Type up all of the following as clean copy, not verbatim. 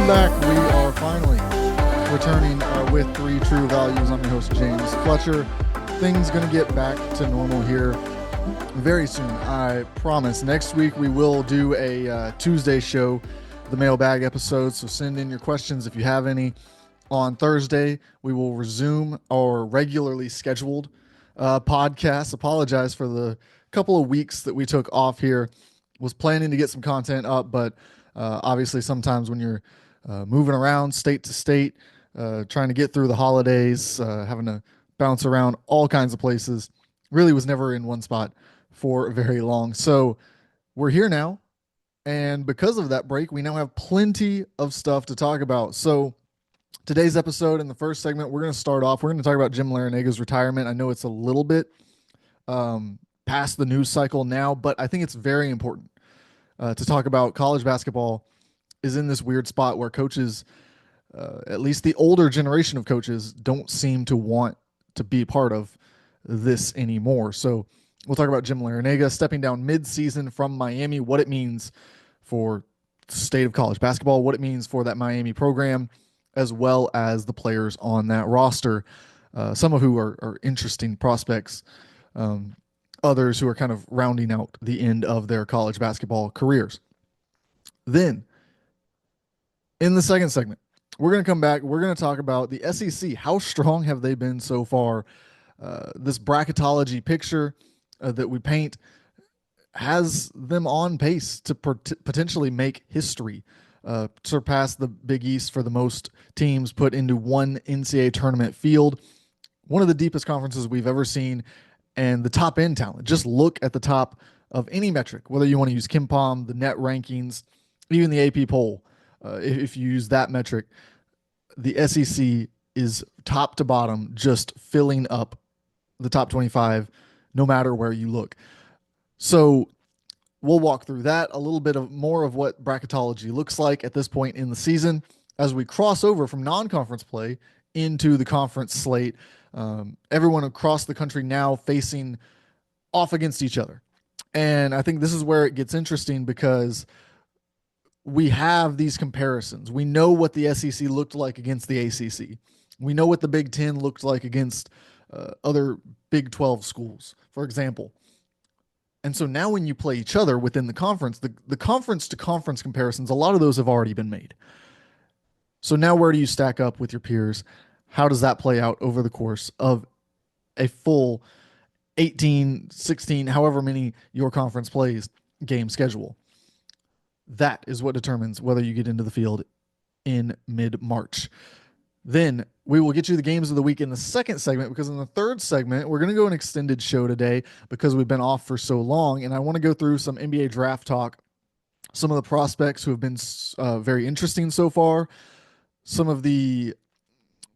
Welcome back. We are finally returning with Three True Values. I'm your host, James Fletcher. Things going to get back to normal here very soon, I promise. Next week, we will do a Tuesday show, the Mailbag episode, so send in your questions if you have any. On Thursday, we will resume our regularly scheduled podcast. Apologize for the couple of weeks that we took off here. Was planning to get some content up, but obviously sometimes when you're moving around state to state, trying to get through the holidays, having to bounce around all kinds of places, really was never in one spot for very long. So we're here now. And because of that break, we now have plenty of stuff to talk about. So today's episode, in the first segment, we're going to start off. We're going to talk about Jim Larrañaga's retirement. I know it's a little bit past the news cycle now, but I think it's very important to talk about. College basketball is in this weird spot where coaches, at least the older generation of coaches, don't seem to want to be part of this anymore. So we'll talk about Jim Larrañaga stepping down mid-season from Miami, what it means for the state of college basketball, what it means for that Miami program, as well as the players on that roster, some of who are interesting prospects, others who are kind of rounding out the end of their college basketball careers. Then, in the second segment, we're going to come back. We're going to talk about the SEC. How strong have they been so far? This bracketology picture that we paint has them on pace to potentially make history, surpass the Big East for the most teams put into one NCAA tournament field. One of the deepest conferences we've ever seen, and the top end talent. Just look at the top of any metric, whether you want to use KenPom, the net rankings, even the AP poll. If you use that metric, the SEC is top to bottom, just filling up the top 25, no matter where you look. So we'll walk through that, a little bit of more of what bracketology looks like at this point in the season as we cross over from non-conference play into the conference slate. Everyone across the country now facing off against each other. And I think this is where it gets interesting because we have these comparisons. We know what the SEC looked like against the ACC. We know what the Big Ten looked like against other Big 12 schools, for example. And so now when you play each other within the conference, the conference to conference comparisons, a lot of those have already been made. So now where do you stack up with your peers? How does that play out over the course of a full 18, 16, however many your conference plays game schedule? That is what determines whether you get into the field in mid-March. Then we will get you the games of the week in the second segment, because in the third segment, we're going to go an extended show today because we've been off for so long. And I want to go through some NBA draft talk, some of the prospects who have been very interesting so far, some of the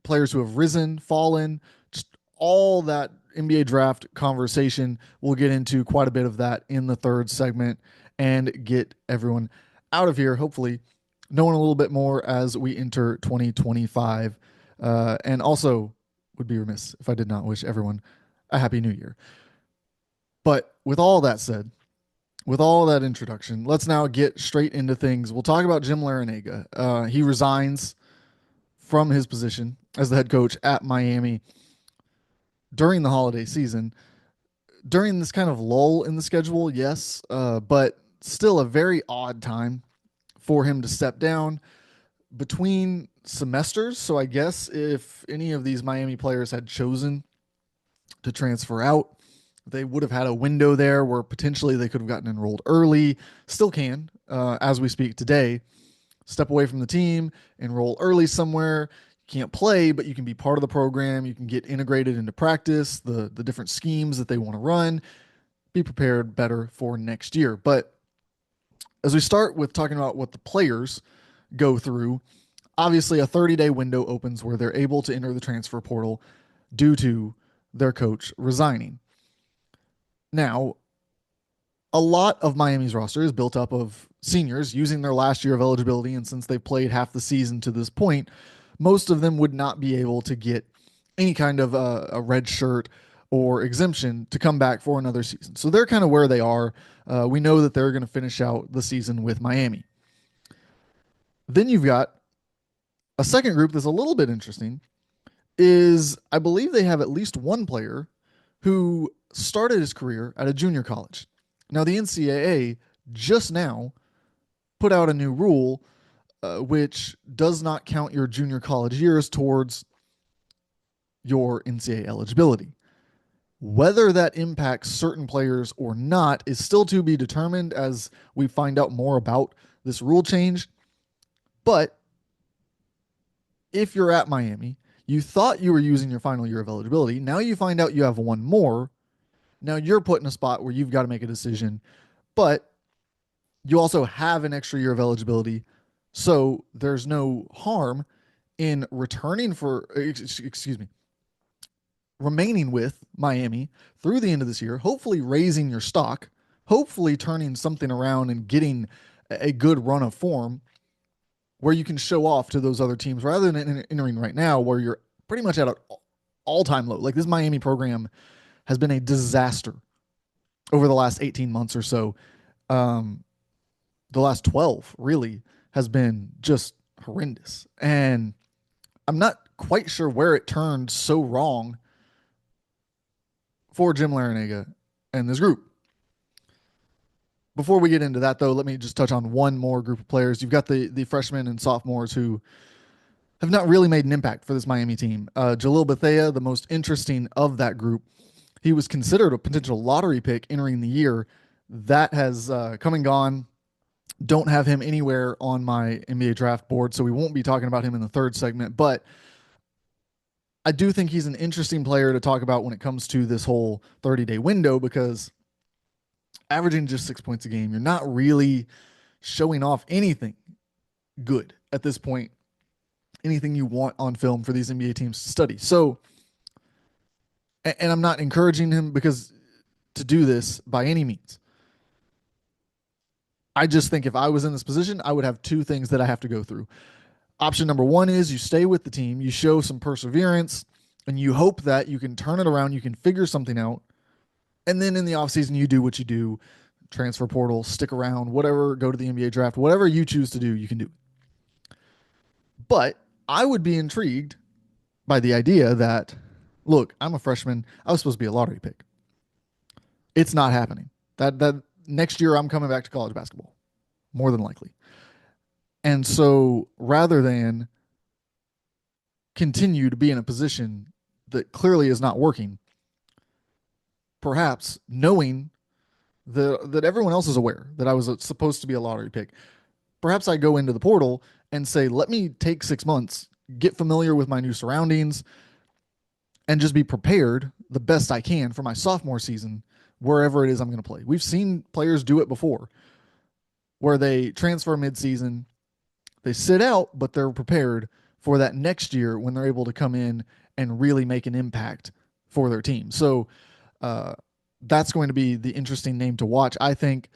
players who have risen, fallen, just all that NBA draft conversation. We'll get into quite a bit of that in the third segment and get everyone out of here, hopefully knowing a little bit more as we enter 2025. And also would be remiss if I did not wish everyone a happy new year. But with all that said, with all that introduction, let's now get straight into things. We'll talk about Jim Larrañaga. He resigns from his position as the head coach at Miami during the holiday season, during this kind of lull in the schedule, yes, but still a very odd time for him to step down between semesters. So I guess if any of these Miami players had chosen to transfer out, they would have had a window there where potentially they could have gotten enrolled early, still can, as we speak today. Step away from the team, enroll early somewhere. You can't play, but you can be part of the program. You can get integrated into practice, the different schemes that they want to run, be prepared better for next year. But as we start with talking about what the players go through, obviously a 30-day window opens where they're able to enter the transfer portal due to their coach resigning. Now, a lot of Miami's roster is built up of seniors using their last year of eligibility, and since they've played half the season to this point, most of them would not be able to get any kind of a red shirt or exemption to come back for another season. So they're kind of where they are. We know that they're going to finish out the season with Miami. Then you've got A second group that's a little bit interesting is I believe they have at least one player who started his career at a junior college. Now, the NCAA just now put out a new rule which does not count your junior college years towards your NCAA eligibility. Whether that impacts certain players or not is still to be determined as we find out more about this rule change. But if you're at Miami, you thought you were using your final year of eligibility. Now you find out you have one more. Now you're put in a spot where you've got to make a decision, but you also have an extra year of eligibility. So there's no harm in returning for, excuse me, remaining with Miami through the end of this year, hopefully raising your stock, hopefully turning something around and getting a good run of form where you can show off to those other teams rather than entering right now where you're pretty much at an all-time low. Like this Miami program has been a disaster over the last 18 months or so. The last 12 really has been just horrendous. And I'm not quite sure where it turned so wrong for Jim Larrañaga and this group. Before we get into that, though, let me just touch on one more group of players. You've got the freshmen and sophomores who have not really made an impact for this Miami team. Jalil Bethea, the most interesting of that group, he was considered a potential lottery pick entering the year. That has come and gone. Don't have him anywhere on my NBA draft board, so we won't be talking about him in the third segment. But I do think he's an interesting player to talk about when it comes to this whole 30-day window because averaging just 6 points a game, you're not really showing off anything good at this point, anything you want on film for these NBA teams to study. So, and I'm not encouraging him because to do this by any means. I just think if I was in this position, I would have two things that I have to go through. Option number one is you stay with the team, you show some perseverance, and you hope that you can turn it around, you can figure something out. And then in the offseason, you do what you do, transfer portal, stick around, whatever, go to the NBA draft, whatever you choose to do, you can do. But I would be intrigued by the idea that, look, I'm a freshman. I was supposed to be a lottery pick. It's not happening. That next year I'm coming back to college basketball, more than likely. And so rather than continue to be in a position that clearly is not working, perhaps knowing that everyone else is aware that I was supposed to be a lottery pick, perhaps I go into the portal and say, let me take 6 months, get familiar with my new surroundings, and just be prepared the best I can for my sophomore season, wherever it is I'm going to play. We've seen players do it before where they transfer midseason, they sit out, but they're prepared for that next year when they're able to come in and really make an impact for their team. So that's going to be the interesting name to watch. I think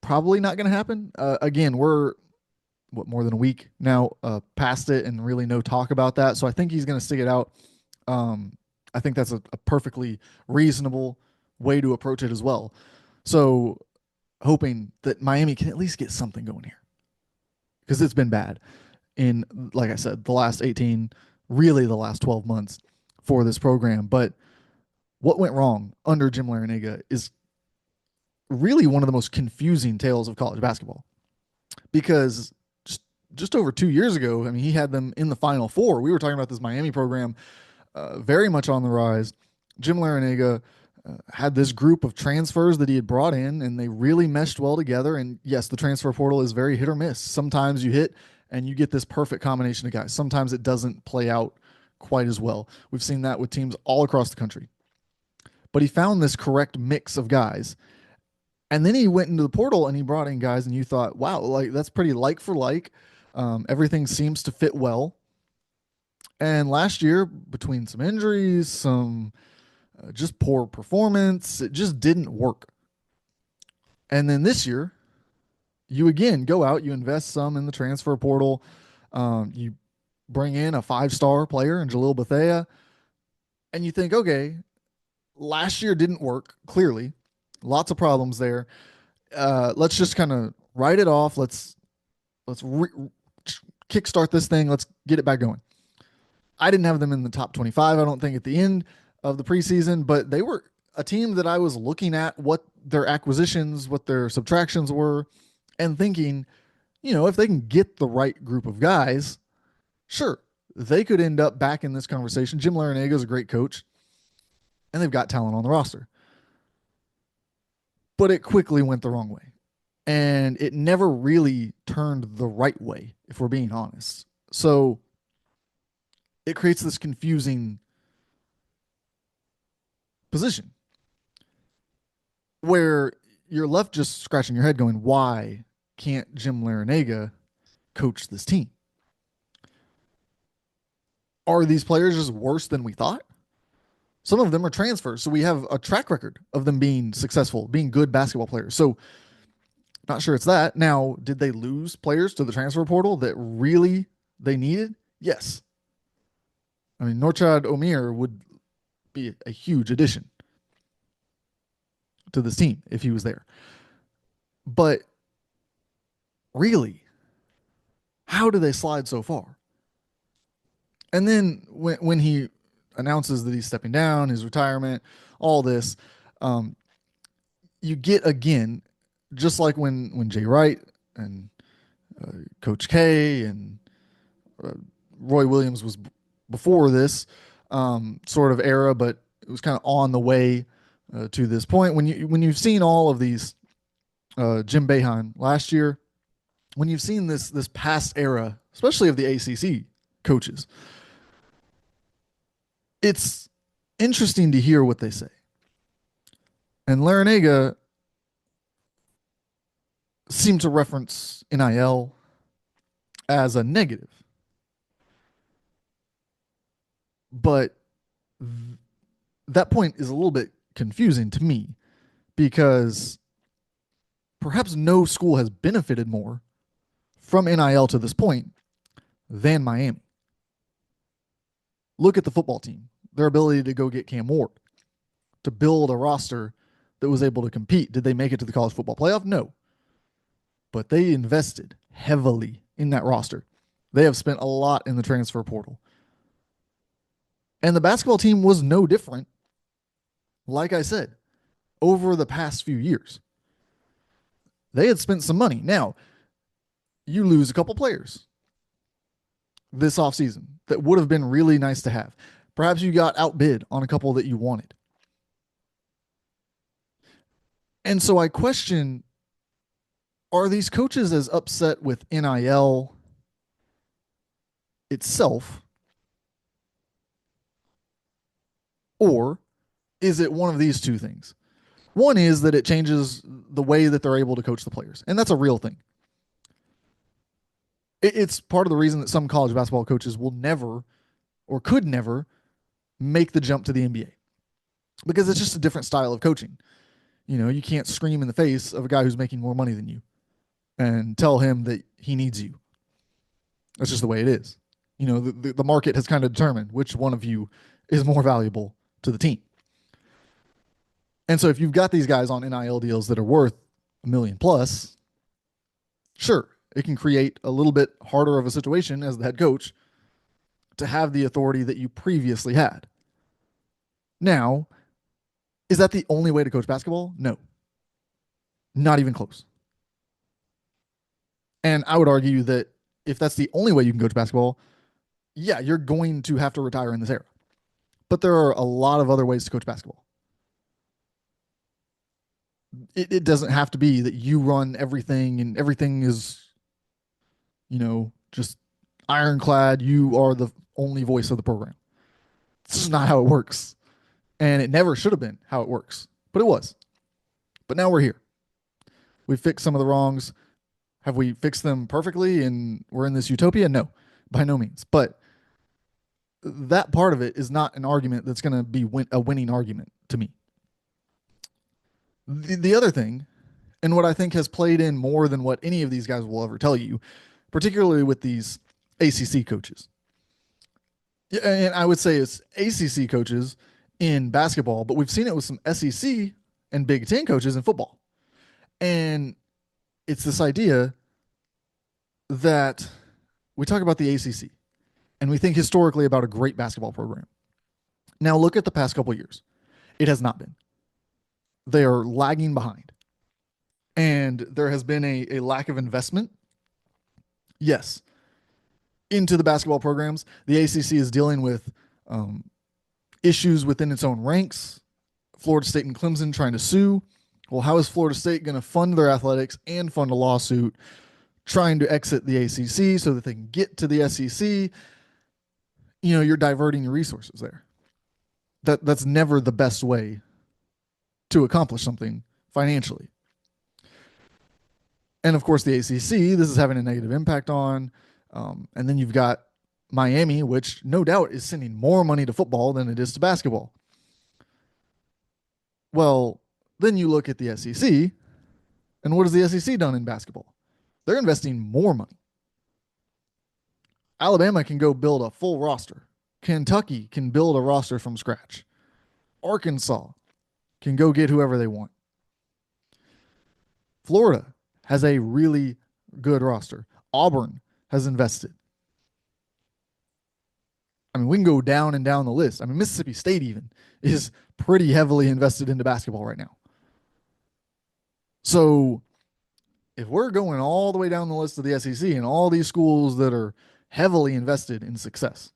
probably not going to happen. Again, we're more than a week now past it and really no talk about that. So I think he's going to stick it out. I think that's a perfectly reasonable way to approach it as well. So hoping that Miami can at least get something going here because it's been bad in, like I said, the last 18, really the last 12 months for this program. But what went wrong under Jim Larrañaga is really one of the most confusing tales of college basketball because just over 2 years ago, I mean, he had them in the Final Four. We were talking about this Miami program very much on the rise. Jim Larrañaga had this group of transfers that he had brought in, and they really meshed well together. And yes, the transfer portal is very hit or miss. Sometimes you hit and you get this perfect combination of guys. Sometimes it doesn't play out quite as well. We've seen that with teams all across the country. But he found this correct mix of guys. And then he went into the portal and he brought in guys, and you thought, wow, like that's pretty like for like. Everything seems to fit well. And last year, between some injuries, some just poor performance, it just didn't work. And then this year, you again go out, you invest some in the transfer portal. You bring in a 5-star player in Jalil Bethea, and you think, okay, last year didn't work, clearly. Lots of problems there. Let's just kind of write it off. Let's kickstart this thing. Let's get it back going. I didn't have them in the top 25, I don't think, at the end of the preseason, but they were a team that I was looking at what their acquisitions, what their subtractions were, and thinking, if they can get the right group of guys, sure, they could end up back in this conversation. Jim Larrañaga is a great coach, and they've got talent on the roster. But it quickly went the wrong way. And it never really turned the right way, if we're being honest. So it creates this confusing position where you're left just scratching your head going, why can't Jim Larrañaga coach this team? Are these players just worse than we thought? Some of them are transfers, so we have a track record of them being successful, being good basketball players. So not sure it's that. Now, did they lose players to the transfer portal that really they needed? Yes. I mean, Norchad Omir would be a huge addition to this team if he was there. But really, how do they slide so far? And then when he announces that he's stepping down, his retirement, all this, you get again, just like when Jay Wright and Coach K and Roy Williams was before this sort of era, but it was kind of on the way to this point. When you've seen all of these, Jim Boeheim last year, when you've seen this past era, especially of the ACC coaches, it's interesting to hear what they say. And Larrañaga seemed to reference NIL as a negative. But that point is a little bit confusing to me because perhaps no school has benefited more from NIL to this point than Miami. Look at the football team, their ability to go get Cam Ward, to build a roster that was able to compete. Did they make it to the college football playoff? No. But they invested heavily in that roster. They have spent a lot in the transfer portal. And the basketball team was no different, like I said, over the past few years. They had spent some money. Now, you lose a couple players this offseason that would have been really nice to have. Perhaps you got outbid on a couple that you wanted. And so I question, are these coaches as upset with NIL itself, or is it one of these two things? One is that it changes the way that they're able to coach the players, and that's a real thing. It's part of the reason that some college basketball coaches will never or could never make the jump to the NBA, because it's just a different style of coaching. You can't scream in the face of a guy who's making more money than you and tell him that he needs you. That's just the way it is. The market has kind of determined which one of you is more valuable to the team. And so if you've got these guys on NIL deals that are worth $1 million plus, sure, it can create a little bit harder of a situation as the head coach to have the authority that you previously had. Now, is that the only way to coach basketball? No. Not even close. And I would argue that if that's the only way you can coach basketball, yeah, you're going to have to retire in this era. But there are a lot of other ways to coach basketball. It doesn't have to be that you run everything and everything is, just ironclad. You are the only voice of the program. This is not how it works. And it never should have been how it works, but it was. But now we're here. We fixed some of the wrongs. Have we fixed them perfectly and we're in this utopia? No, by no means. But that part of it is not an argument that's going to be a winning argument to me. The other thing, and what I think has played in more than what any of these guys will ever tell you, particularly with these ACC coaches, and I would say it's ACC coaches in basketball, but we've seen it with some SEC and Big Ten coaches in football. And it's this idea that we talk about the ACC and we think historically about a great basketball program. Now look at the past couple years. It has not been. They are lagging behind. And there has been a lack of investment. Yes, into the basketball programs. The ACC is dealing with um, issues within its own ranks. Florida State and Clemson trying to sue. Well, how is Florida State going to fund their athletics and fund a lawsuit trying to exit the ACC so that they can get to the SEC? You know, you're diverting your resources there. That's never the best way to accomplish something financially. And of course, the ACC, this is having a negative impact on. And then you've got Miami, which no doubt is sending more money to football than it is to basketball. Well, then you look at the SEC, and what has the SEC done in basketball? They're investing more money. Alabama can go build a full roster. Kentucky can build a roster from scratch. Arkansas can go get whoever they want. Florida has a really good roster. Auburn has invested. I mean, we can go down and down the list. I mean, Mississippi State even is pretty heavily invested into basketball right now. So if we're going all the way down the list of the SEC and all these schools that are heavily invested in success,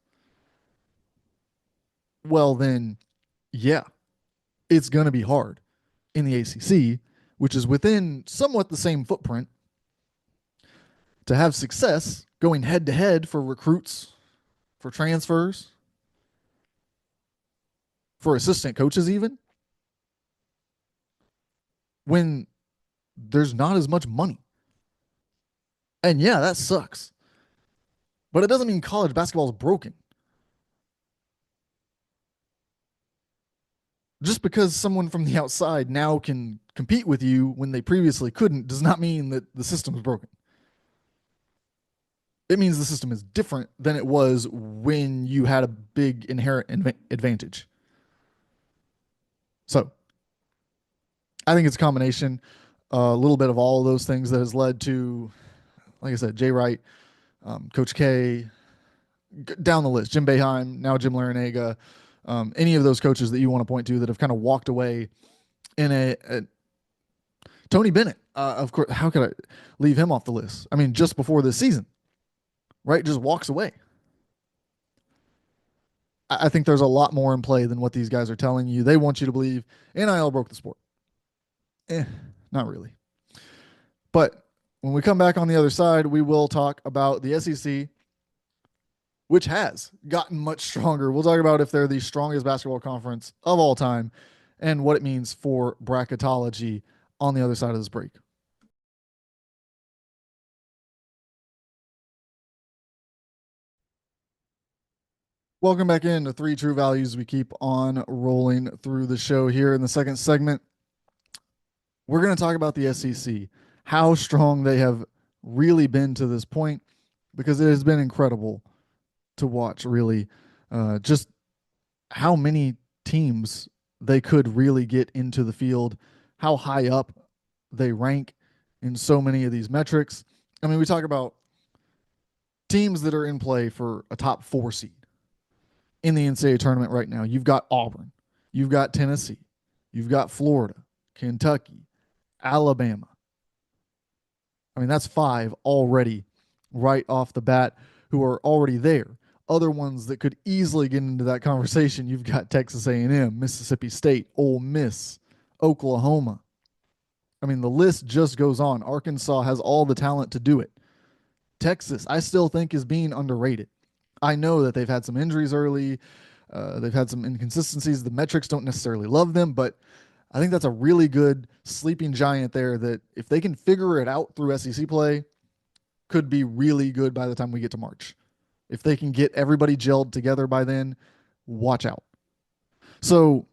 well, then, yeah, it's going to be hard in the ACC, which is within somewhat the same footprint, to have success going head to head for recruits, for transfers, for assistant coaches, even when there's not as much money. And yeah, that sucks. But it doesn't mean college basketball is broken. Just because someone from the outside now can compete with you when they previously couldn't does not mean that the system is broken. It means the system is different than it was when you had a big inherent advantage. So I think it's a combination, a little bit of all of those things that has led to, like I said, Jay Wright, Coach K, down the list, Jim Boeheim, now Jim Larrañaga, any of those coaches that you want to point to that have kind of walked away in a Tony Bennett, of course, how could I leave him off the list? I mean, just before this season, right? Just walks away. I think there's a lot more in play than what these guys are telling you. They want you to believe NIL broke the sport. Not really. But when we come back on the other side, we will talk about the SEC, which has gotten much stronger. We'll talk about if they're the strongest basketball conference of all time and what it means for bracketology on the other side of this break. Welcome back into Three True Values. We keep on rolling through the show here in the second segment. We're going to talk about the SEC, how strong they have really been to this point, because it has been incredible to watch, really, just how many teams they could really get into the field, how high up they rank in so many of these metrics. I mean, we talk about teams that are in play for a top 4 seed in the NCAA tournament right now. You've got Auburn, you've got Tennessee, you've got Florida, Kentucky, Alabama. I mean, that's 5 already right off the bat who are already there. Other ones that could easily get into that conversation, you've got Texas A&M, Mississippi State, Ole Miss, Oklahoma. I mean, the list just goes on. Arkansas has all the talent to do it. Texas, I still think, is being underrated. I know that they've had some injuries early. They've had some inconsistencies. The metrics don't necessarily love them, but I think that's a really good sleeping giant there that if they can figure it out through SEC play, could be really good by the time we get to March. If they can get everybody gelled together by then, watch out. So,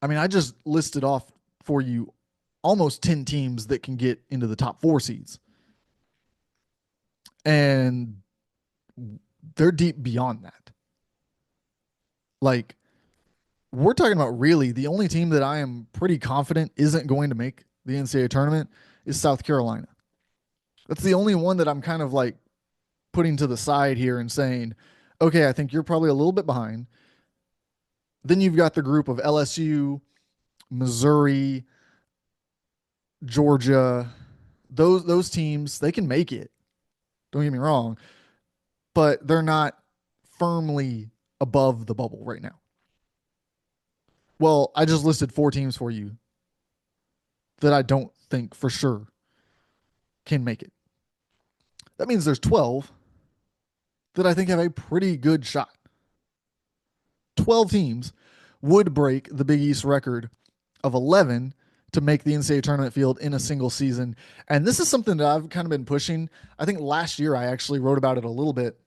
I mean, I just listed off for you almost 10 teams that can get into the top 4 seeds. And they're deep beyond that. Like, we're talking about really the only team that I am pretty confident isn't going to make the NCAA tournament is South Carolina. That's the only one that I'm kind of like putting to the side here and saying, okay, I think you're probably a little bit behind. Then you've got the group of LSU, Missouri, Georgia. Those teams, they can make it. Don't get me wrong, but they're not firmly above the bubble right now. Well, I just listed four teams for you that I don't think for sure can make it. That means there's 12 that I think have a pretty good shot. 12 teams would break the Big East record of 11 to make the NCAA tournament field in a single season. And this is something that I've kind of been pushing. I think last year I actually wrote about it a little bit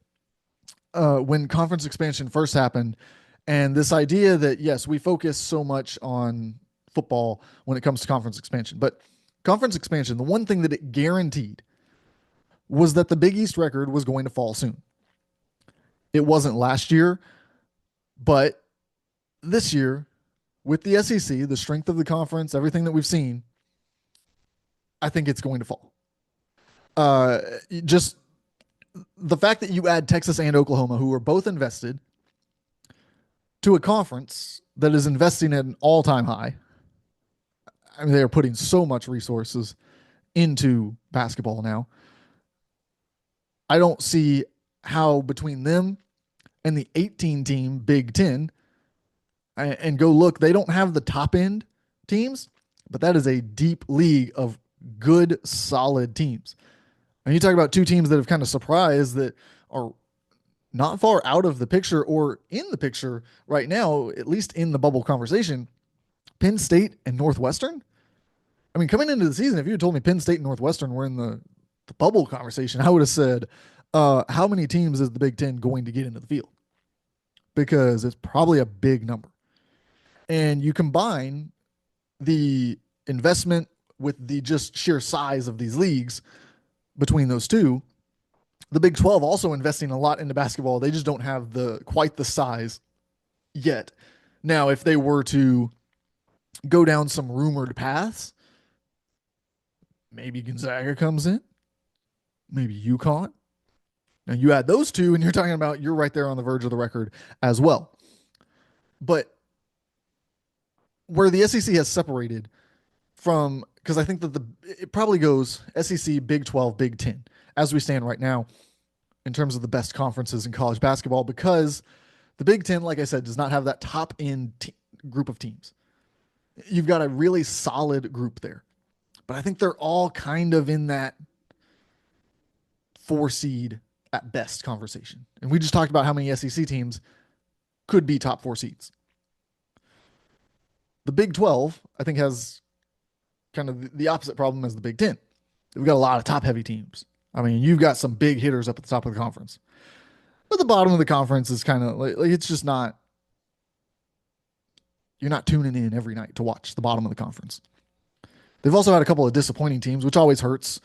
when conference expansion first happened. And this idea that, yes, we focus so much on football when it comes to conference expansion. But conference expansion, the one thing that it guaranteed was that the Big East record was going to fall soon. It wasn't last year, but this year, with the SEC, the strength of the conference, everything that we've seen, I think it's going to fall. Just the fact that you add Texas and Oklahoma, who are both invested, to a conference that is investing at an all-time high. I mean, they are putting so much resources into basketball now. I don't see how between them and the 18-team Big Ten, and go look, they don't have the top-end teams, but that is a deep league of good, solid teams. And you talk about two teams that have kind of surprised that are not far out of the picture or in the picture right now, at least in the bubble conversation, Penn State and Northwestern. I mean, coming into the season, if you had told me Penn State and Northwestern were in the bubble conversation, I would have said, how many teams is the Big Ten going to get into the field? Because it's probably a big number. And you combine the investment with the just sheer size of these leagues between those two. The Big 12 also investing a lot into basketball. They just don't have quite the size yet. Now, if they were to go down some rumored paths, maybe Gonzaga comes in, maybe UConn. Now you add those two, and you're talking about you're right there on the verge of the record as well. But where the SEC has separated from, because I think that it probably goes SEC, Big 12, Big 10 as we stand right now in terms of the best conferences in college basketball, because the Big 10, like I said, does not have that top end group of teams. You've got a really solid group there, but I think they're all kind of in that 4 seed at best conversation. And we just talked about how many SEC teams could be top 4 seeds. The Big 12, I think, has kind of the opposite problem as the Big 10. We've got a lot of top heavy teams. I mean, you've got some big hitters up at the top of the conference. But the bottom of the conference is kind of like it's just not, you're not tuning in every night to watch the bottom of the conference. They've also had a couple of disappointing teams, which always hurts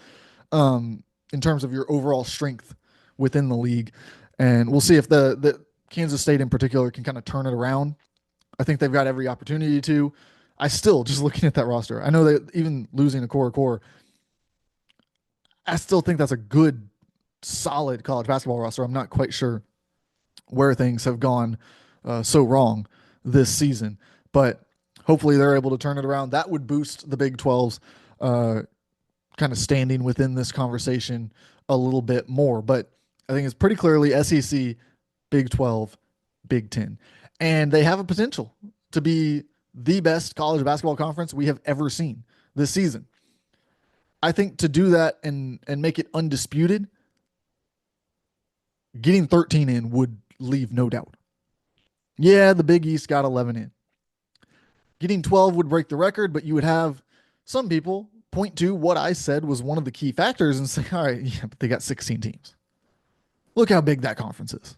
in terms of your overall strength within the league. And we'll see if the Kansas State in particular can kind of turn it around. I think they've got every opportunity to. I still, just looking at that roster, I know that even losing a core, I still think that's a good, solid college basketball roster. I'm not quite sure where things have gone so wrong this season, but hopefully they're able to turn it around. That would boost the Big 12's kind of standing within this conversation a little bit more. But I think it's pretty clearly SEC, Big 12, Big 10. And they have a potential to be the best college basketball conference we have ever seen this season. I think to do that and make it undisputed, getting 13 in would leave no doubt. Yeah, the Big East got 11 in. Getting 12 would break the record, but you would have some people point to what I said was one of the key factors and say, all right, yeah, but they got 16 teams. Look how big that conference is.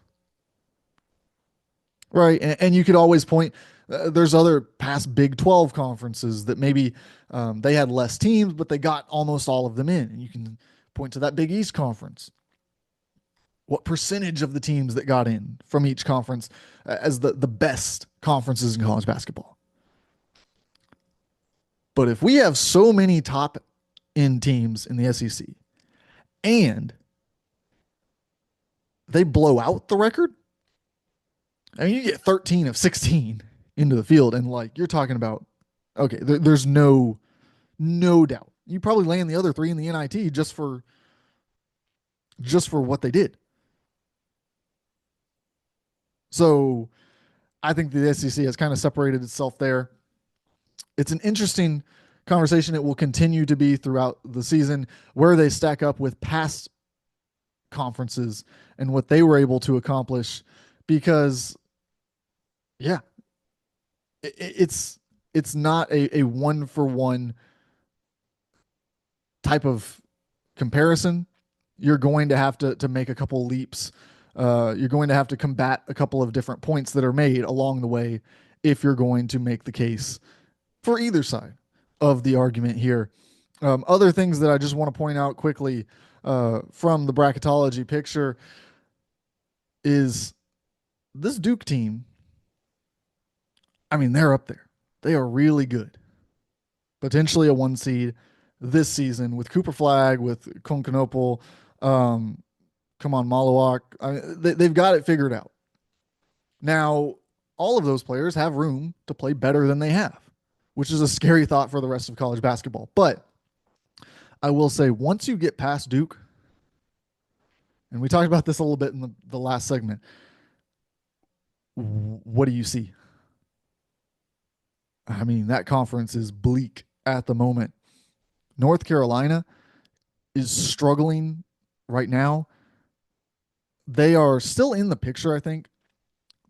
Right. And you could always point, there's other past Big 12 conferences that maybe they had less teams, but they got almost all of them in. And you can point to that Big East conference. What percentage of the teams that got in from each conference as the best conferences in college basketball? But if we have so many top end teams in the SEC and they blow out the record. I mean, you get 13 of 16 into the field, and like you're talking about, okay, there's no doubt. You probably land the other three in the NIT just for what they did. So I think the SEC has kind of separated itself there. It's an interesting conversation. It will continue to be throughout the season where they stack up with past conferences and what they were able to accomplish. Because, yeah, it's not a one for one type of comparison. You're going to have to make a couple leaps. You're going to have to combat a couple of different points that are made along the way if you're going to make the case for either side of the argument here. Other things that I just want to point out quickly from the bracketology picture is this Duke team. I mean, they're up there. They are really good. Potentially a one seed this season with Cooper Flag, with Konkanopel, come on, Malawak. I mean, they've got it figured out. Now, all of those players have room to play better than they have, which is a scary thought for the rest of college basketball. But I will say, once you get past Duke, and we talked about this a little bit in the last segment, what do you see? I mean, that conference is bleak at the moment. North Carolina is struggling right now. They are still in the picture, I think.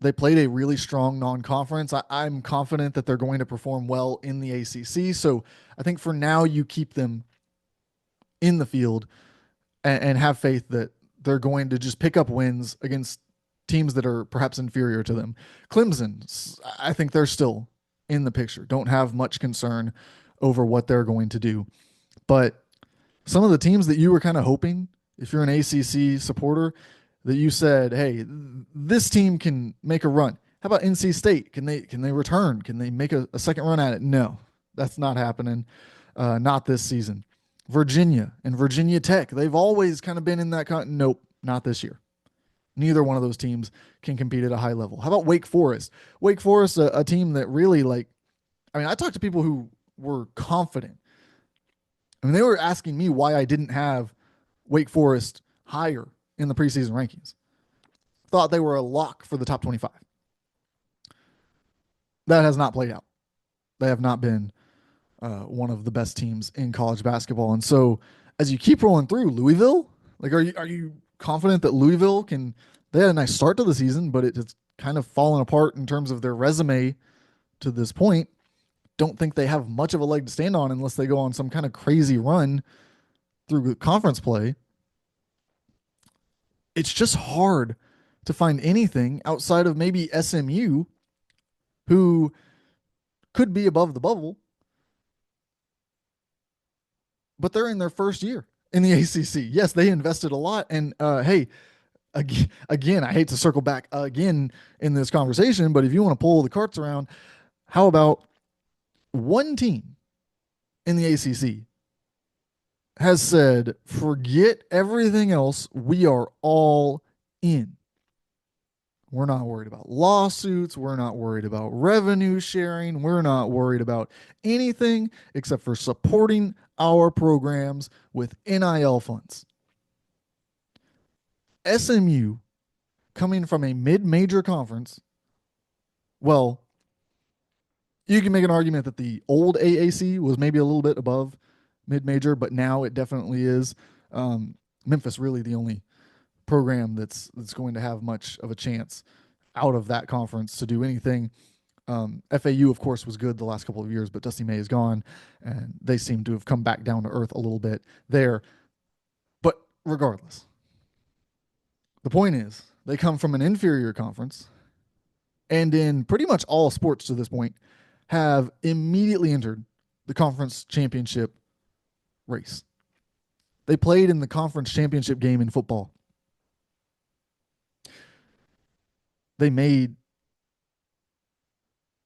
They played a really strong non-conference. I'm confident that they're going to perform well in the ACC. So I think for now you keep them in the field and have faith that they're going to just pick up wins against teams that are perhaps inferior to them. Clemson, I think they're still in the picture. Don't have much concern over what they're going to do. But some of the teams that you were kind of hoping, if you're an ACC supporter, that you said, hey, this team can make a run. How about NC State? Can they return? Can they make a second run at it? No, that's not happening. Not this season. Virginia and Virginia Tech, they've always kind of been in that. Nope, not this year. Neither one of those teams can compete at a high level. How about Wake Forest? Wake Forest, a team that really I talked to people who were confident. I mean, they were asking me why I didn't have Wake Forest higher in the preseason rankings. Thought they were a lock for the top 25. That has not played out. They have not been one of the best teams in college basketball. And so as you keep rolling through, Louisville, are you confident that Louisville can? They had a nice start to the season, but it's kind of fallen apart in terms of their resume to this point. Don't think they have much of a leg to stand on unless they go on some kind of crazy run through conference play. It's just hard to find anything outside of maybe SMU, who could be above the bubble, but they're in their first year in the ACC. Yes, they invested a lot. And hey, again, I hate to circle back again in this conversation, but if you want to pull the carts around, how about one team in the ACC has said, forget everything else, we are all in. We're not worried about lawsuits. We're not worried about revenue sharing. We're not worried about anything except for supporting our programs with NIL funds. SMU, coming from a mid-major conference, well, you can make an argument that the old AAC was maybe a little bit above mid-major, but now it definitely is. Memphis really the only program that's going to have much of a chance out of that conference to do anything. FAU, of course, was good the last couple of years, but Dusty May is gone, and they seem to have come back down to earth a little bit there. But regardless, the point is they come from an inferior conference, and in pretty much all sports to this point, have immediately entered the conference championship race. They played in the conference championship game in football. They made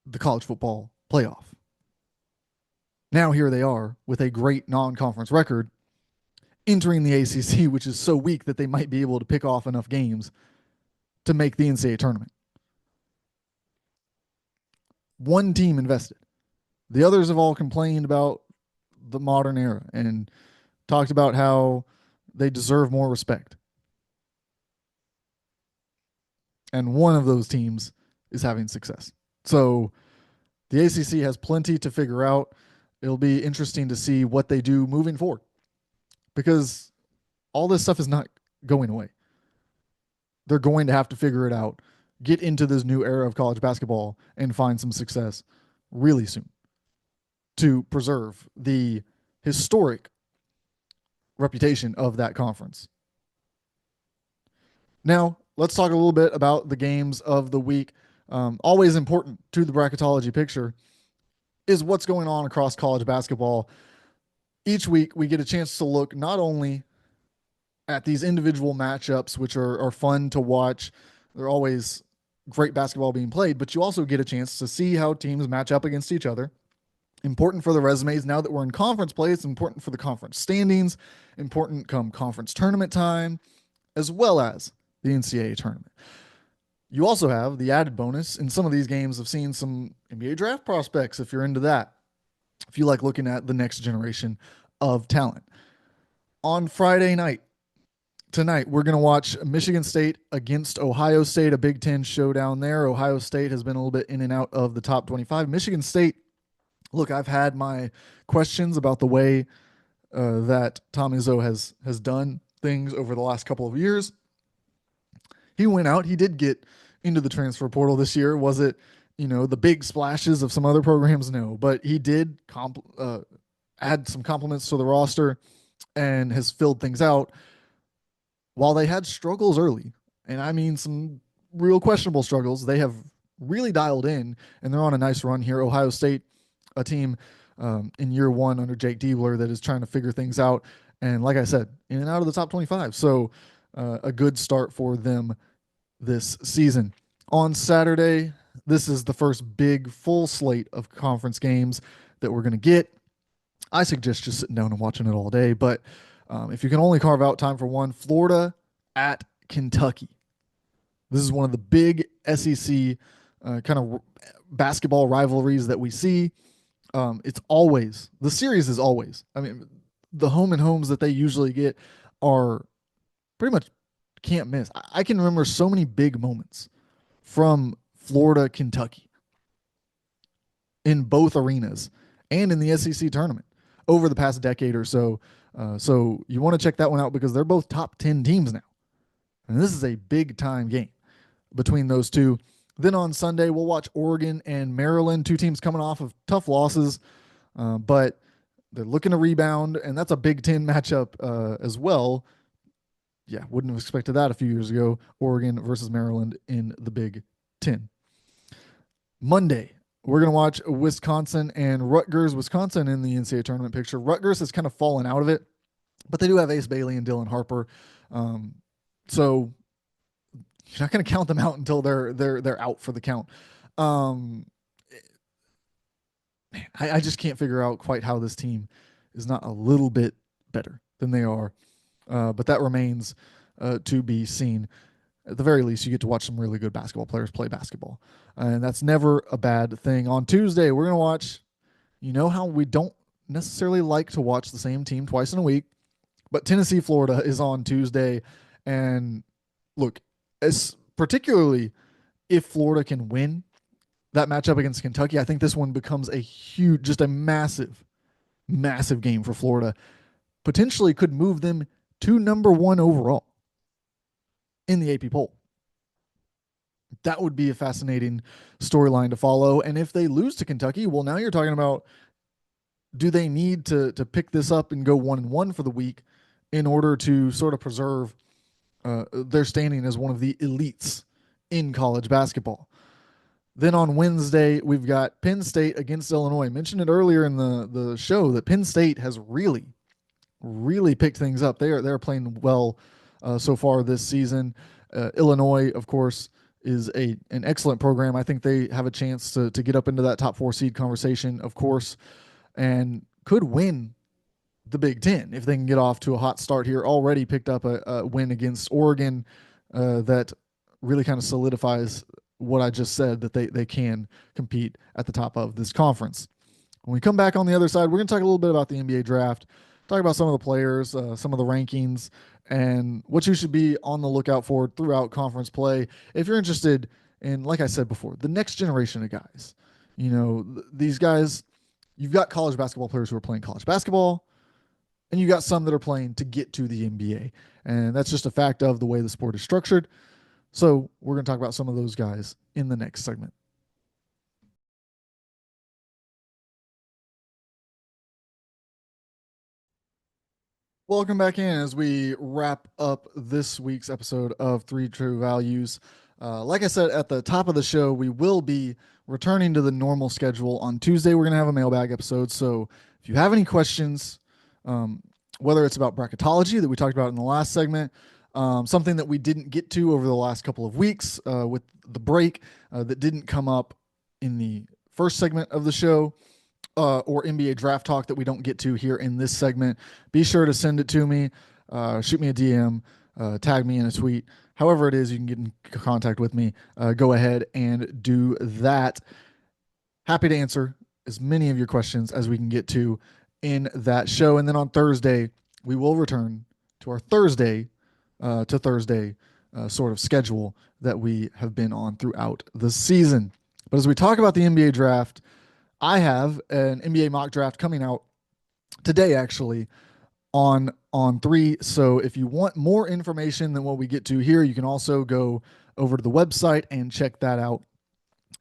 the college football playoff. Now here they are with a great non-conference record, entering the ACC, which is so weak that they might be able to pick off enough games to make the NCAA tournament. One team invested. The others have all complained about the modern era and talked about how they deserve more respect. And one of those teams is having success. So the ACC has plenty to figure out. It'll be interesting to see what they do moving forward, because all this stuff is not going away. They're going to have to figure it out, get into this new era of college basketball, and find some success really soon to preserve the historic reputation of that conference. Now, let's talk a little bit about the games of the week. Always important to the bracketology picture is what's going on across college basketball. Each week, we get a chance to look not only at these individual matchups, which are fun to watch. They're always great basketball being played, but you also get a chance to see how teams match up against each other. Important for the resumes. Now that we're in conference play, it's important for the conference standings, important come conference tournament time, as well as the NCAA tournament. You also have the added bonus in some of these games of seeing some NBA draft prospects if you're into that, if you like looking at the next generation of talent. On Friday night, tonight, we're going to watch Michigan State against Ohio State, a Big Ten showdown there. Ohio State has been a little bit in and out of the top 25. Michigan State, look, I've had my questions about the way that Tom Izzo has done things over the last couple of years. He went out. He did get into the transfer portal this year. Was it, the big splashes of some other programs? No, but he did add some compliments to the roster and has filled things out. While they had struggles early, and I mean some real questionable struggles, they have really dialed in, and they're on a nice run here. Ohio State, a team in year one under Jake Diebler that is trying to figure things out. And like I said, in and out of the top 25. So a good start for them this season. On Saturday, this is the first big full slate of conference games that we're going to get. I suggest just sitting down and watching it all day, but if you can only carve out time for one, Florida at Kentucky. This is one of the big SEC kind of basketball rivalries that we see. It's always, the series is always, the home and homes that they usually get are pretty much can't miss. I can remember so many big moments from Florida, Kentucky in both arenas and in the SEC tournament over the past decade or so. So you want to check that one out because they're both top 10 teams now. And this is a big time game between those two. Then on Sunday, we'll watch Oregon and Maryland, two teams coming off of tough losses, but they're looking to rebound, and that's a Big Ten matchup as well. Yeah, wouldn't have expected that a few years ago. Oregon versus Maryland in the Big Ten. Monday, we're going to watch Wisconsin and Rutgers. Wisconsin in the NCAA tournament picture. Rutgers has kind of fallen out of it, but they do have Ace Bailey and Dylan Harper. So you're not going to count them out until they're out for the count. I just can't figure out quite how this team is not a little bit better than they are. But that remains to be seen. At the very least, you get to watch some really good basketball players play basketball. And that's never a bad thing. On Tuesday, we're going to watch, how we don't necessarily like to watch the same team twice in a week, but Tennessee, Florida is on Tuesday. And look, particularly if Florida can win that matchup against Kentucky, I think this one becomes just a massive, massive game for Florida. Potentially could move them to number one overall in the AP poll. That would be a fascinating storyline to follow. And if they lose to Kentucky, well, now you're talking about, do they need to pick this up and go 1-1 for the week in order to sort of preserve their standing as one of the elites in college basketball? Then on Wednesday, we've got Penn State against Illinois. I mentioned it earlier in the show that Penn State has really picked things up. They're playing well so far this season. Illinois, of course, is an excellent program. I think they have a chance to get up into that top 4 seed conversation, of course, and could win the Big Ten if they can get off to a hot start here. Already picked up a win against Oregon that really kind of solidifies what I just said, that they can compete at the top of this conference. When we come back on the other side, we're going to talk a little bit about the NBA draft, talk about some of the players, some of the rankings, and what you should be on the lookout for throughout conference play. If you're interested in, like I said before, the next generation of guys, these guys, you've got college basketball players who are playing college basketball, and you got some that are playing to get to the NBA. And that's just a fact of the way the sport is structured. So we're going to talk about some of those guys in the next segment. Welcome back in as we wrap up this week's episode of Three True Values. Like I said at the top of the show, we will be returning to the normal schedule on Tuesday. We're going to have a mailbag episode. So if you have any questions, whether it's about bracketology that we talked about in the last segment, something that we didn't get to over the last couple of weeks with the break that didn't come up in the first segment of the show, or NBA draft talk that we don't get to here in this segment, be sure to send it to me, shoot me a DM, tag me in a tweet. However it is you can get in contact with me, go ahead and do that. Happy to answer as many of your questions as we can get to in that show. And then on Thursday, we will return to our Thursday to Thursday sort of schedule that we have been on throughout the season. But as we talk about the NBA draft, I have an NBA mock draft coming out today, actually, on 3. So if you want more information than what we get to here, you can also go over to the website and check that out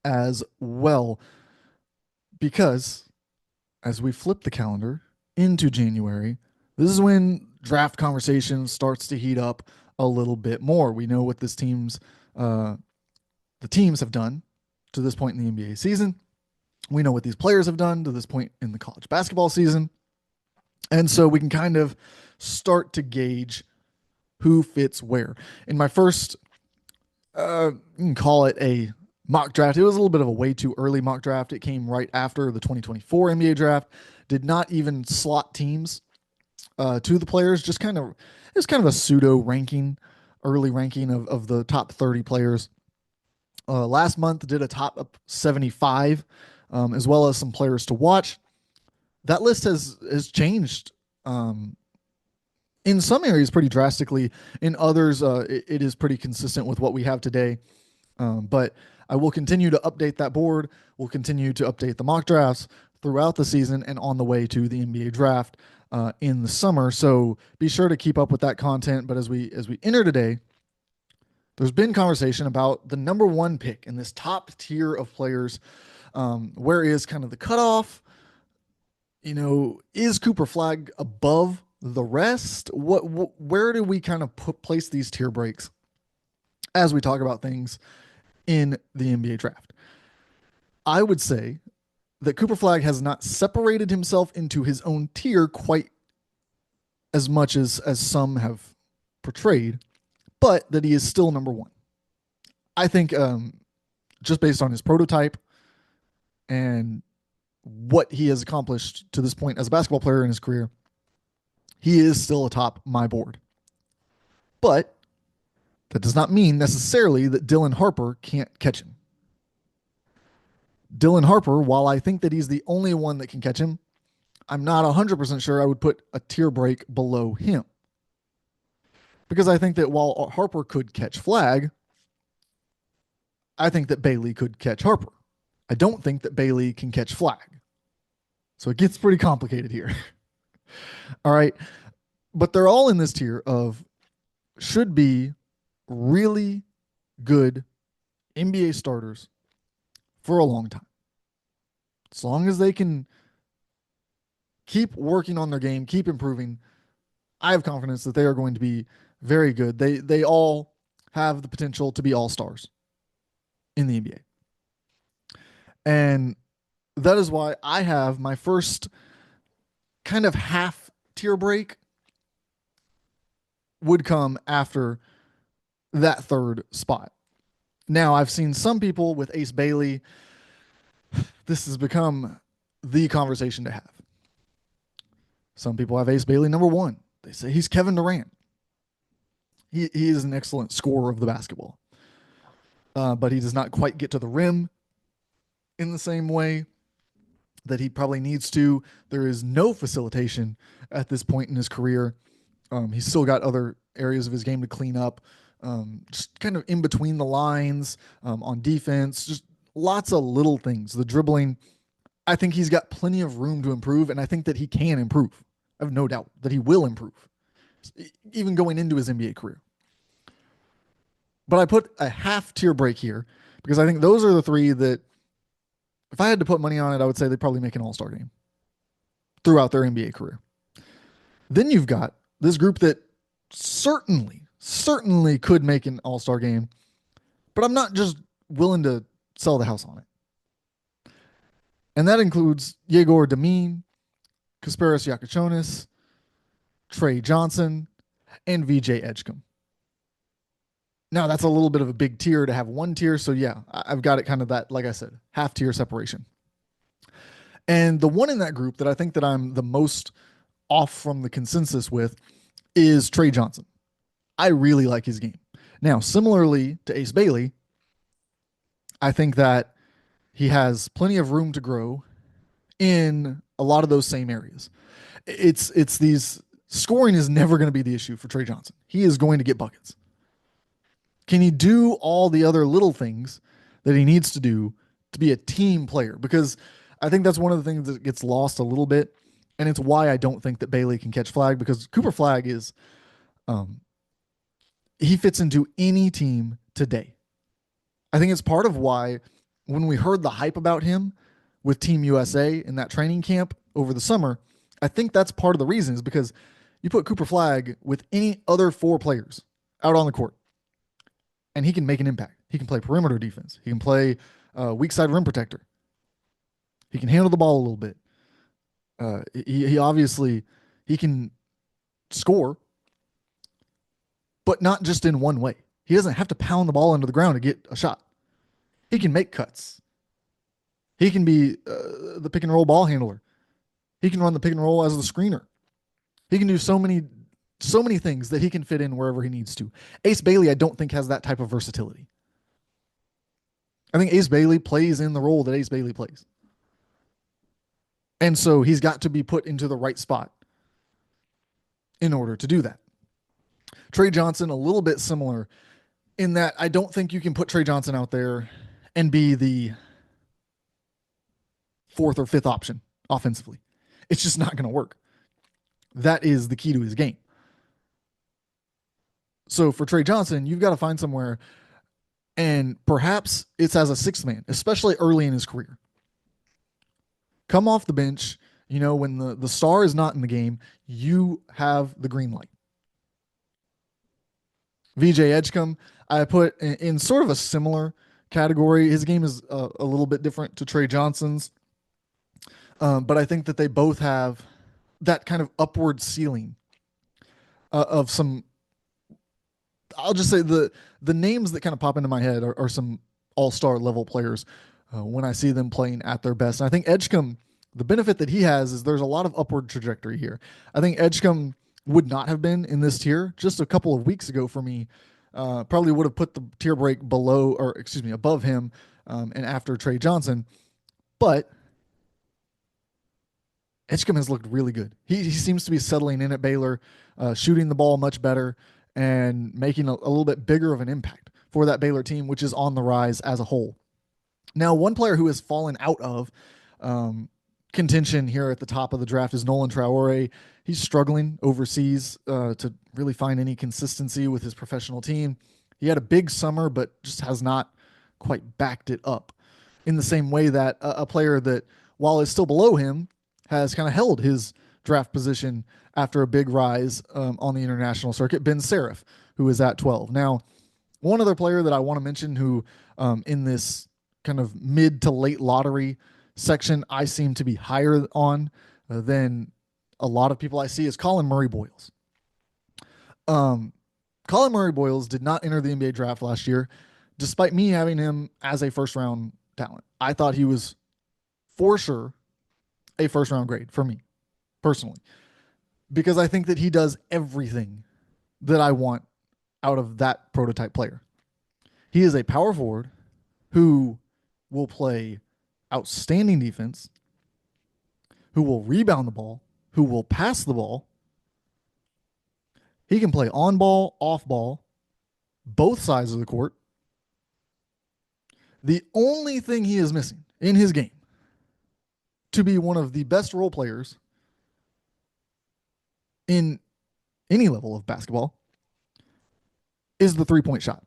as well. Because as we flip the calendar into January, this is when draft conversation starts to heat up a little bit more. We know what the teams have done to this point in the NBA season. We know what these players have done to this point in the college basketball season. And so we can kind of start to gauge who fits where. In my first, you can call it a mock draft, it was a little bit of a way too early mock draft. It came right after the 2024 NBA draft. Did not even slot teams to the players, just kind of, it was kind of a pseudo ranking, early ranking of the top 30 players. Last month did a top 75, as well as some players to watch. That list has changed in some areas pretty drastically. In others, it is pretty consistent with what we have today. But I will continue to update that board. We'll continue to update the mock drafts throughout the season and on the way to the NBA draft in the summer. So be sure to keep up with that content. But as we enter today, there's been conversation about the number one pick in this top tier of players. Where is kind of the cutoff? Is Cooper Flagg above the rest? Where do we kind of place these tier breaks as we talk about things in the NBA draft? I would say that Cooper Flagg has not separated himself into his own tier quite as much as some have portrayed, but that he is still number one. I think just based on his prototype and what he has accomplished to this point as a basketball player in his career, he is still atop my board. But that does not mean necessarily that Dylan Harper can't catch him. Dylan Harper, while I think that he's the only one that can catch him, I'm not 100% sure I would put a tier break below him. Because I think that while Harper could catch Flagg, I think that Bailey could catch Harper. I don't think that Bailey can catch Flagg. So it gets pretty complicated here. All right. But they're all in this tier of should be really good NBA starters for a long time. As long as they can keep working on their game, keep improving, I have confidence that they are going to be very good. They all have the potential to be all-stars in the NBA. And that is why I have my first kind of half tier break would come after that third spot. Now, I've seen some people with Ace Bailey. This has become the conversation to have. Some people have Ace Bailey number one. They say he's Kevin Durant. He is an excellent scorer of the basketball, but he does not quite get to the rim in the same way that he probably needs to. There is no facilitation at this point in his career. He's still got other areas of his game to clean up, just kind of in between the lines, on defense, just lots of little things. The dribbling, I think he's got plenty of room to improve, and I think that he can improve. I have no doubt that he will improve, even going into his NBA career. But I put a half tier break here because I think those are the three that, if I had to put money on it, I would say they'd probably make an all-star game throughout their NBA career. Then you've got this group that certainly could make an all-star game, but I'm not just willing to sell the house on it. And that includes Yegor Demine, Kasparis Yakachonis, Trey Johnson, and VJ Edgecombe. Now, that's a little bit of a big tier to have one tier. So, yeah, I've got it kind of that, like I said, half tier separation. And the one in that group that I think that I'm the most off from the consensus with is Trey Johnson. I really like his game. Now, similarly to Ace Bailey, I think that he has plenty of room to grow in a lot of those same areas. It's these scoring is never going to be the issue for Trey Johnson. He is going to get buckets. Can he do all the other little things that he needs to do to be a team player? Because I think that's one of the things that gets lost a little bit. And it's why I don't think that Bailey can catch Flag, because Cooper Flag is, he fits into any team today. I think it's part of why when we heard the hype about him with Team USA in that training camp over the summer, I think that's part of the reason is because you put Cooper Flag with any other four players out on the court, and he can make an impact. He can play perimeter defense. He can play weak side rim protector. He can handle the ball a little bit. He obviously, he can score, but not just in one way. He doesn't have to pound the ball into the ground to get a shot. He can make cuts. He can be the pick and roll ball handler. He can run the pick and roll as the screener. He can do so many things that he can fit in wherever he needs to. Ace Bailey, I don't think, has that type of versatility. I think Ace Bailey plays in the role that Ace Bailey plays. And so he's got to be put into the right spot in order to do that. Trey Johnson, a little bit similar in that I don't think you can put Trey Johnson out there and be the fourth or fifth option offensively. It's just not going to work. That is the key to his game. So for Trey Johnson, you've got to find somewhere, and perhaps it's as a sixth man, especially early in his career. Come off the bench, when the star is not in the game, you have the green light. VJ Edgecombe, I put in sort of a similar category. His game is a little bit different to Trey Johnson's, but I think that they both have that kind of upward ceiling of some. I'll just say the names that kind of pop into my head are some all-star level players when I see them playing at their best. And I think Edgecombe, the benefit that he has is there's a lot of upward trajectory here. I think Edgecombe would not have been in this tier just a couple of weeks ago for me. Probably would have put the tier break above him and after Trey Johnson. But Edgecombe has looked really good. He seems to be settling in at Baylor, shooting the ball much better, and making a little bit bigger of an impact for that Baylor team, which is on the rise as a whole. Now, one player who has fallen out of contention here at the top of the draft is Nolan Traore. He's struggling overseas to really find any consistency with his professional team. He had a big summer, but just has not quite backed it up in the same way that a player that, while is still below him, has kind of held his draft position after a big rise on the international circuit, Ben Seraph, who is at 12. Now, one other player that I want to mention who in this kind of mid to late lottery section I seem to be higher on than a lot of people I see is Colin Murray Boyles. Colin Murray Boyles did not enter the NBA draft last year, despite me having him as a first-round talent. I thought he was for sure a first-round grade for me, personally. because I think that he does everything that I want out of that prototype player. He is a power forward who will play outstanding defense, who will rebound the ball, who will pass the ball. He can play on ball, off ball, both sides of the court. The only thing he is missing in his game to be one of the best role players in any level of basketball is the 3-point shot.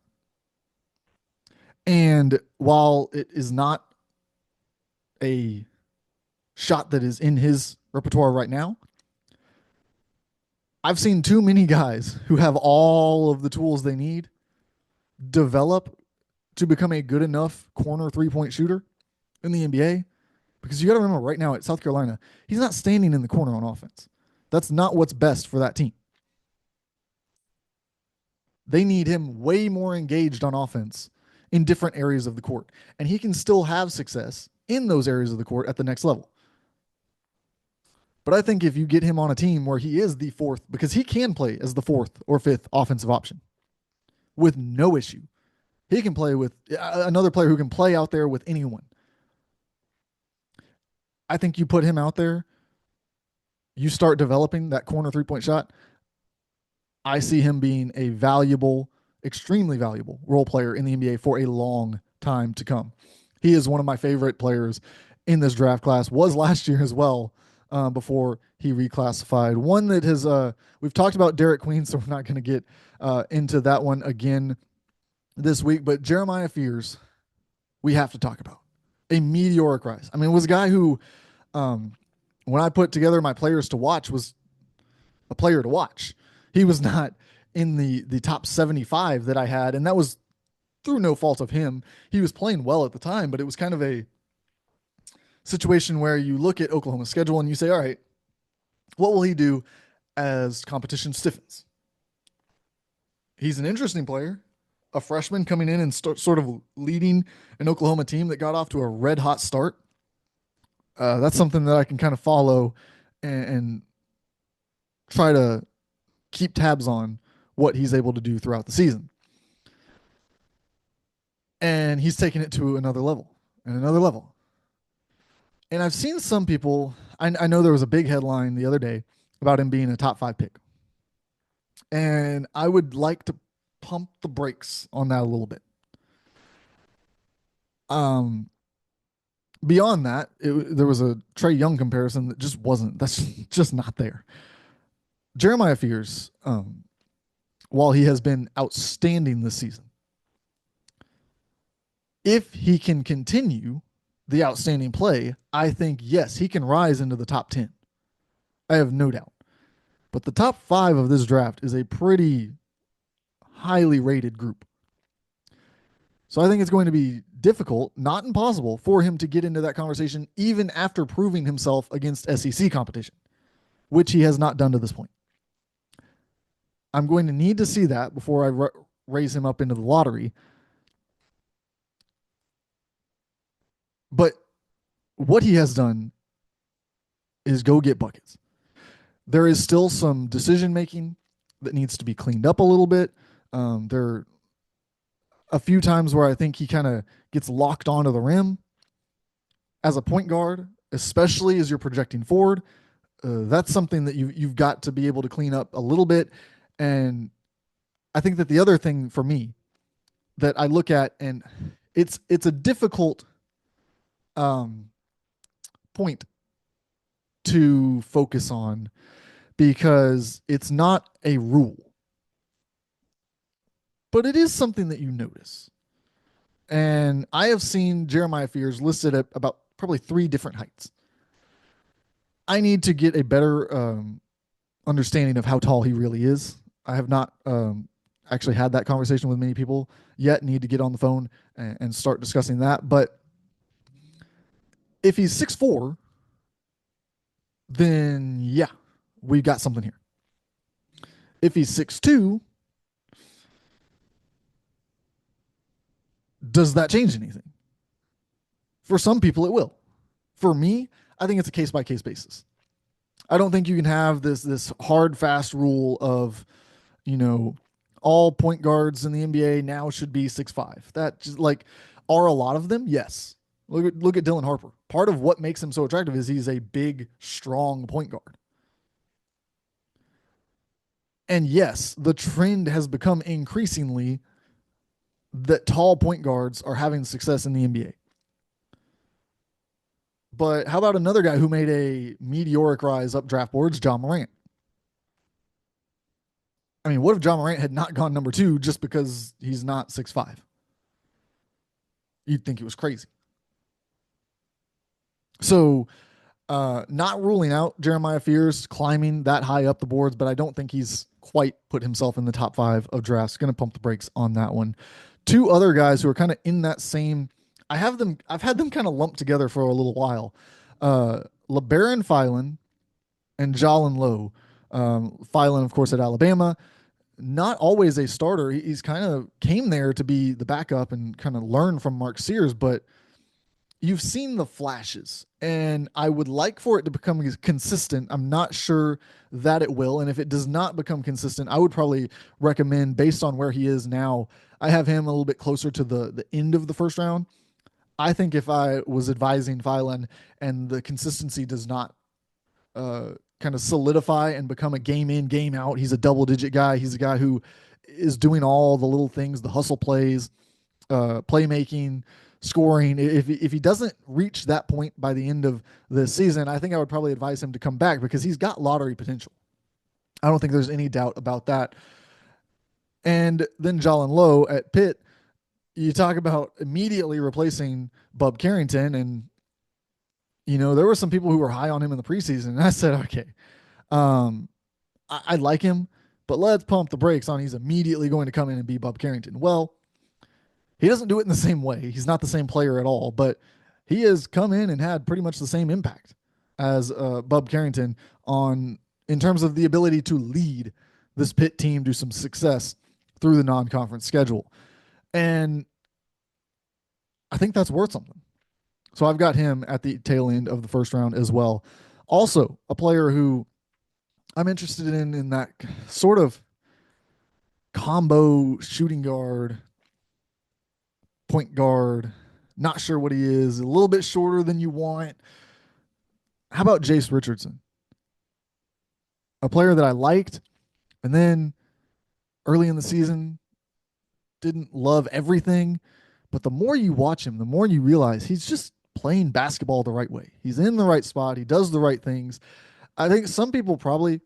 And while it is not a shot that is in his repertoire right now, I've seen too many guys who have all of the tools they need develop to become a good enough corner 3-point shooter in the NBA. Because you got to remember, right now at South Carolina, he's not standing in the corner on offense. That's not what's best for that team. They need him way more engaged on offense in different areas of the court. And he can still have success in those areas of the court at the next level. But I think if you get him on a team where he is the fourth, because he can play as the fourth or fifth offensive option with no issue. He can play with another player who can play out there with anyone. I think you put him out there, you start developing that corner 3-point shot. I see him being a valuable, extremely valuable role player in the NBA for a long time to come. He is one of my favorite players in this draft class, was last year as well, before he reclassified. One that has, we've talked about Derek Queen, so we're not going to get into that one again this week, but Jeremiah Fears, we have to talk about. A meteoric rise. I mean, it was a guy who, when I put together my players to watch, was a player to watch. He was not in the top 75 that I had, and that was through no fault of him. He was playing well at the time, but it was kind of a situation where you look at Oklahoma's schedule and you say, all right, what will he do as competition stiffens? He's an interesting player, a freshman coming in and sort of leading an Oklahoma team that got off to a red hot start. That's something that I can kind of follow and try to keep tabs on what he's able to do throughout the season. And he's taking it to another level and another level. And I've seen some people, I know there was a big headline the other day about him being a top 5 pick. And I would like to pump the brakes on that a little bit. Beyond that, there was a Trae Young comparison that just wasn't, that's just not there. Jeremiah Fears, while he has been outstanding this season, if he can continue the outstanding play, I think, yes, he can rise into the top 10. I have no doubt. But the top 5 of this draft is a pretty highly rated group. So I think it's going to be difficult, not impossible, for him to get into that conversation even after proving himself against SEC competition, which he has not done to this point. I'm going to need to see that before I raise him up into the lottery. But what he has done is go get buckets. There is still some decision making that needs to be cleaned up a little bit. There are a few times where I think he kind of gets locked onto the rim as a point guard, especially as you're projecting forward. That's something that you've got to be able to clean up a little bit. And I think that the other thing for me that I look at, and it's a difficult point to focus on because it's not a rule, but it is something that you notice. And I have seen Jeremiah Fears listed at about probably 3 different heights. I need to get a better understanding of how tall he really is. I have not actually had that conversation with many people yet. Need to get on the phone and start discussing that. But if he's 6'4", then yeah, we've got something here. If he's 6'2", does that change anything? For some people, it will. For me, I think it's a case-by-case basis. I don't think you can have this hard fast rule of, you know, all point guards in the NBA now should be 6'5". That just like, are a lot of them? Yes. Look at Dylan Harper. Part of what makes him so attractive is he's a big, strong point guard. And yes, the trend has become increasingly that tall point guards are having success in the NBA. But how about another guy who made a meteoric rise up draft boards, John Morant? I mean, what if John Morant had not gone number two just because he's not 6'5"? You'd think it was crazy. So, not ruling out Jeremiah Fears climbing that high up the boards, but I don't think he's quite put himself in the top five of drafts. Going to pump the brakes on that one. Two other guys who are kind of in that same. I've had them kind of lumped together for a little while. LeBaron Filan and Jalen Lowe. Filan, of course, at Alabama. Not always a starter. He's kind of came there to be the backup and kind of learn from Mark Sears, but you've seen the flashes, and I would like for it to become consistent. I'm not sure that it will, and if it does not become consistent, I would probably recommend, based on where he is now, I have him a little bit closer to the end of the first round. I think if I was advising Phylan and the consistency does not kind of solidify and become a game in, game out, he's a double digit guy. He's a guy who is doing all the little things, the hustle plays, playmaking, scoring. If he doesn't reach that point by the end of the season, I think I would probably advise him to come back because he's got lottery potential. I don't think there's any doubt about that. And then Jalen Lowe at Pitt, you talk about immediately replacing Bub Carrington, and there were some people who were high on him in the preseason, and I said, okay, I like him, but let's pump the brakes on he's immediately going to come in and be Bub Carrington. Well, he doesn't do it in the same way. He's not the same player at all, but he has come in and had pretty much the same impact as Bub Carrington in terms of the ability to lead this Pitt team to some success through the non-conference schedule. And I think that's worth something. So I've got him at the tail end of the first round as well. Also, a player who I'm interested in that sort of combo shooting guard, point guard, not sure what he is, a little bit shorter than you want. How about Jace Richardson? A player that I liked, and then early in the season, didn't love everything. But the more you watch him, the more you realize he's just playing basketball the right way. He's in the right spot. He does the right things. I think some people probably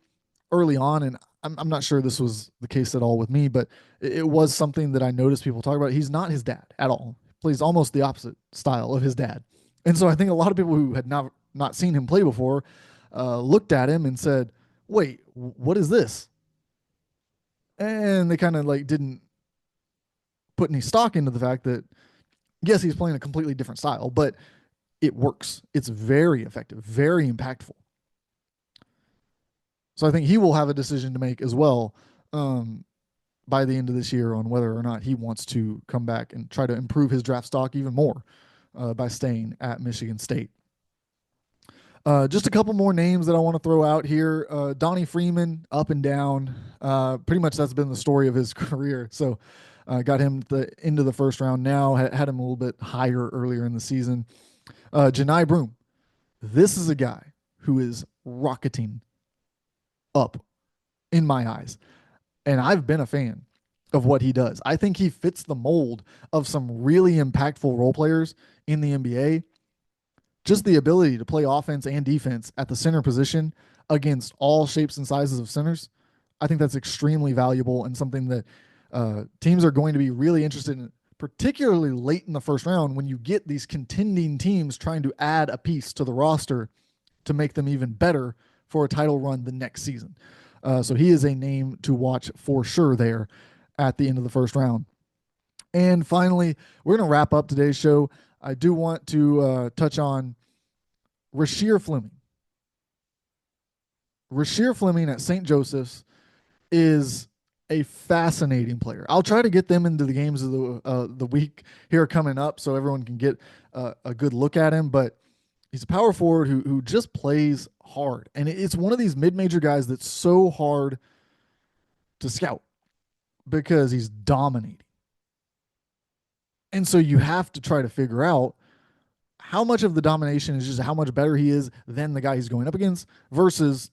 early on, and I'm not sure this was the case at all with me, but it was something that I noticed people talk about. He's not his dad at all. He plays almost the opposite style of his dad. And so I think a lot of people who had not seen him play before looked at him and said, wait, what is this? And they kind of like didn't put any stock into the fact that, yes, he's playing a completely different style, but it works. It's very effective, very impactful. So I think he will have a decision to make as well by the end of this year on whether or not he wants to come back and try to improve his draft stock even more by staying at Michigan State. Just a couple more names that I want to throw out here. Donnie Freeman, up and down. Pretty much that's been the story of his career. So got him at the end of the first round now, had him a little bit higher earlier in the season. Janai Broom. This is a guy who is rocketing up in my eyes. And I've been a fan of what he does. I think he fits the mold of some really impactful role players in the NBA. Just the ability to play offense and defense at the center position against all shapes and sizes of centers. I think that's extremely valuable and something that teams are going to be really interested in, particularly late in the first round when you get these contending teams trying to add a piece to the roster to make them even better for a title run the next season. So he is a name to watch for sure there at the end of the first round. And finally, we're going to wrap up today's show. I do want to touch on Rasheer Fleming. Rasheer Fleming at St. Joseph's is a fascinating player. I'll try to get them into the games of the week here coming up so everyone can get a good look at him. But he's a power forward who just plays hard. And it's one of these mid-major guys that's so hard to scout because he's dominating. And so you have to try to figure out how much of the domination is just how much better he is than the guy he's going up against versus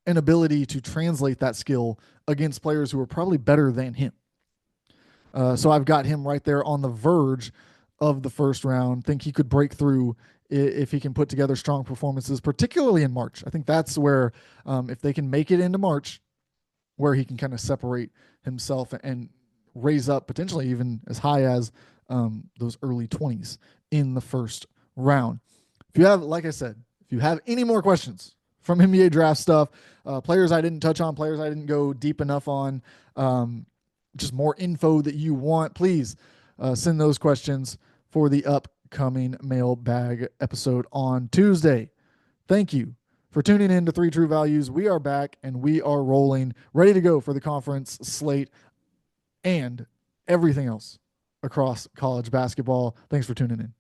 an ability to translate that skill against players who are probably better than him. So I've got him right there on the verge of the first round. Think he could break through if he can put together strong performances, particularly in March. I think that's where, if they can make it into March, where he can kind of separate himself and raise up potentially even as high as those early 20s in the first round. If you have, like I said, if you have any more questions from NBA draft stuff, players I didn't touch on, players I didn't go deep enough on, just more info that you want, please send those questions for the upcoming mailbag episode on Tuesday. Thank you for tuning in to Three True Values. We are back and we are rolling, ready to go for the conference slate and everything else across college basketball. Thanks for tuning in.